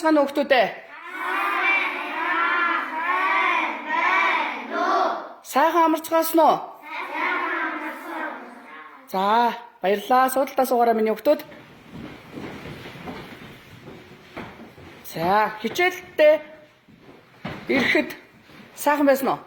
байцгаана уу хүүхдүүдээ? Сайхан амарцгаасан уу? За, баярлалаа. Суудалтаа суугаараа миний хүүхдүүд. За, хичээлдээ ирэхэд сайхан байсан уу?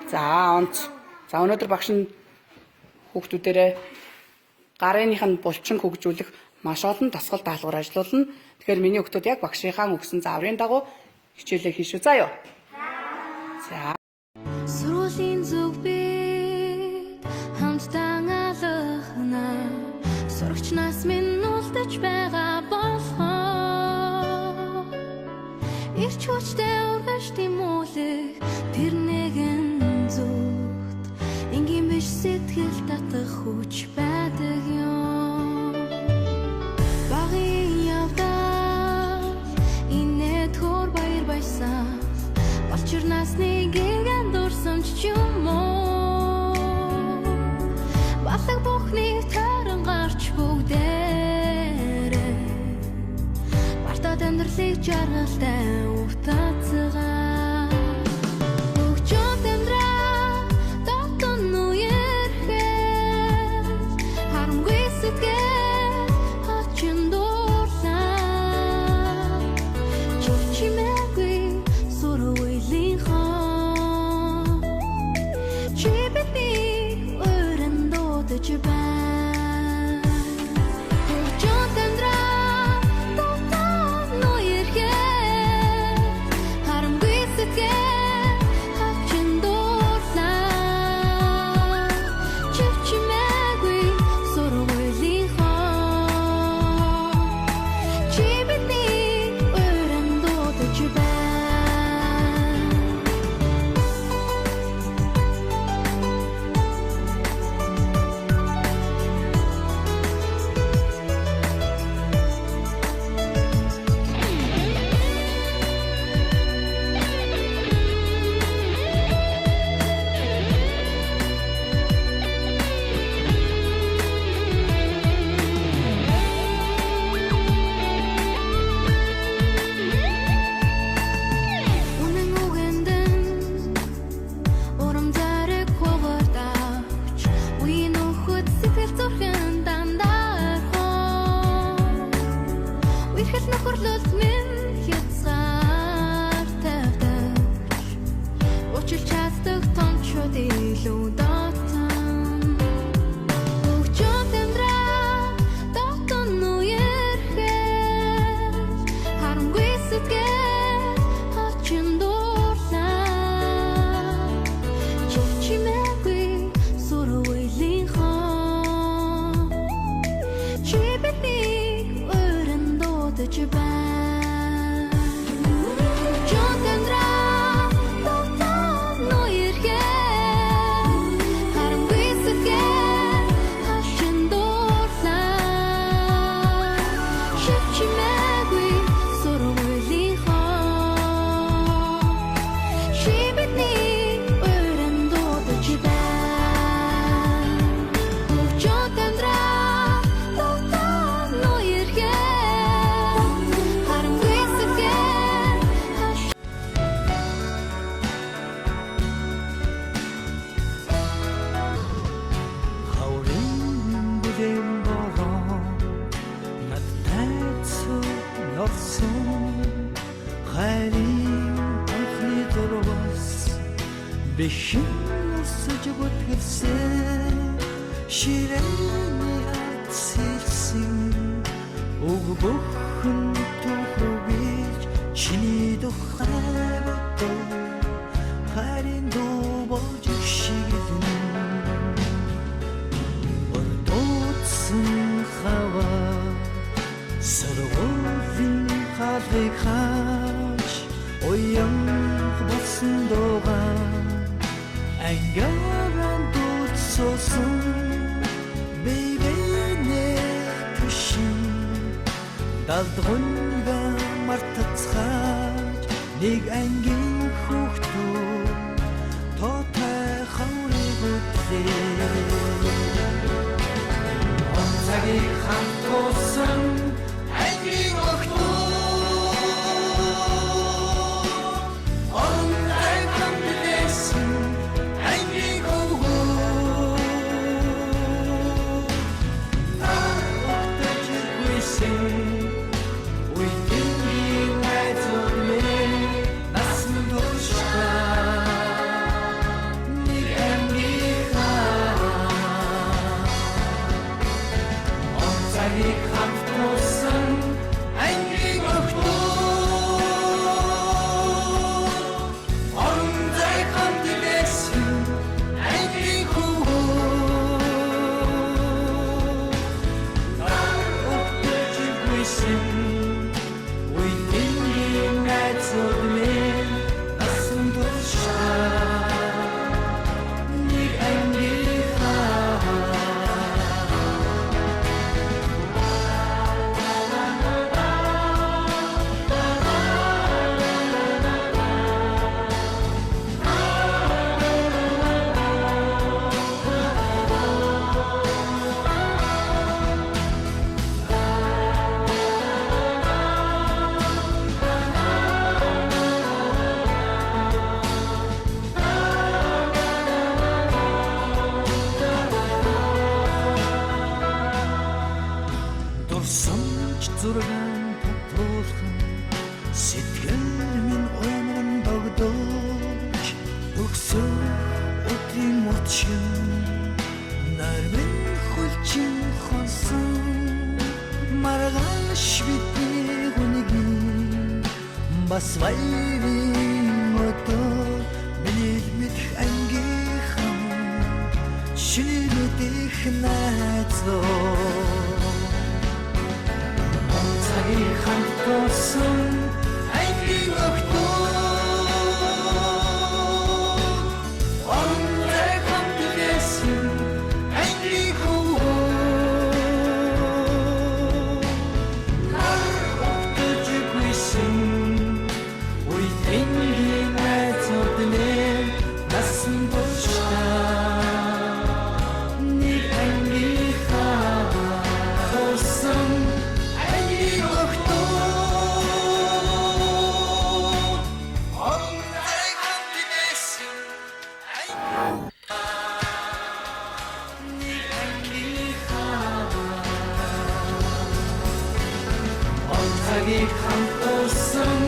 За, онц. За, өнөөдөр багш нь хүүхдүүдээрээ гарыных нь булчин хөгжүүлэх маш олон дасгал даалгавар ажиллуулна. Тэгэхээр миний хүүхдүүд яг багшийнхаа өгсөн зааврын дагуу хичээлээ хийш үү. Заа юу? За. Сүрүүлийн зүг бид хамтдаа алхна. Сурагч нас минь үлдэж байгаа болохоо. Ирч хүчтэй ургаж тимүүлэх тэр нэгэн зүгт энгийн биш сэтгэл татах хүч байдаг юм. Багын явдал инээ төр баяр баясаа болчир насны гэгэн дурсамж юм уу. Балаг бүхний тойрон гарч бүгдээрээ бартад амьдралыг жаргалтай утацгаа. Хөгжөөд амьдраа дотн үерхээ харамгүй сэтгэл хачин дуурлаа. Чичмээгүй суруулийн хон чи бидний өрөн дуудаж байна. Хөгжөөд амьдраа дотн үерхээ харамгүй сэтгэл хачин дуурлаа. Чичмээгүй суруулийн хон чи бидний өрөн дуудаж байна. Үнэн үгэндэн урам зориг хөвөрдөөч үеийн нөхөд сэтгэл зүрхэн дандархон үерхэл нөхөрлөлт минь хязгаар тавьдагч училж чаддаг томчууд илүү дотн. Хөгжөөд амьдраа дотн үерхээ харамгүй сэтгэл хачин дуурлаа. Чичмээгүй суруулийн хон чи бидний өрөн дуудаж байна. Хөгжөөд амьдраа дотн үерхээ харамгүй сэтгэл хачин дуурлаа. Чичмээгүй суруулийн хон чи бидний өрөн дуудаж байна. Хөгжөөд амьдраа дотн үерхээ харамгүй сэтгэл Хаврын бүлээн бороо надтай цугнорсон хайрын анхны дөрвөөс бэхэн өсөж бүтгэлсэн ширээний ацэлсэн уг бүхэн түүхүүгэж чиний тухай бодоо хайрын дуу болж шигдэн Ордоцсон хава сөргөлийн халыг хаач оян болсон дуугаа ангааран дуудсан бэйбэнэ түшин далдгунга мартацхаач нэг ангийн хүүхдүүд тоотой хаврыг үтлээ. On цагийг хамт туусан ангийн охтууд цагийг хамт тулсан ангийн охтууд орон зай хамт байсан ангийн хүүхэд өгдөж гүйсэн үеийн найзууд минь насан туршаа нэг ангийнхаа дурсамж зургаан татуулхан сэтгэл минь өмрөн догдож өгсөн өдрийн мөчн нар минь хүлчин хонсон маргааш бидний хүнгийн бас вайрын өдөө миний мэдх ангийнхан шинэлүүдих найзлоо цагийг хамт тулсан ангийн охтууд орон зай хамт байсан ангийн хүүхэд өгдөж гүйсэн үеийн найзууд минь насан туршаа нэг ангийнхаа тулсан ангийн охтууд орон зай хамт байсан нэг ангийнхаа цагийг хамт тулсан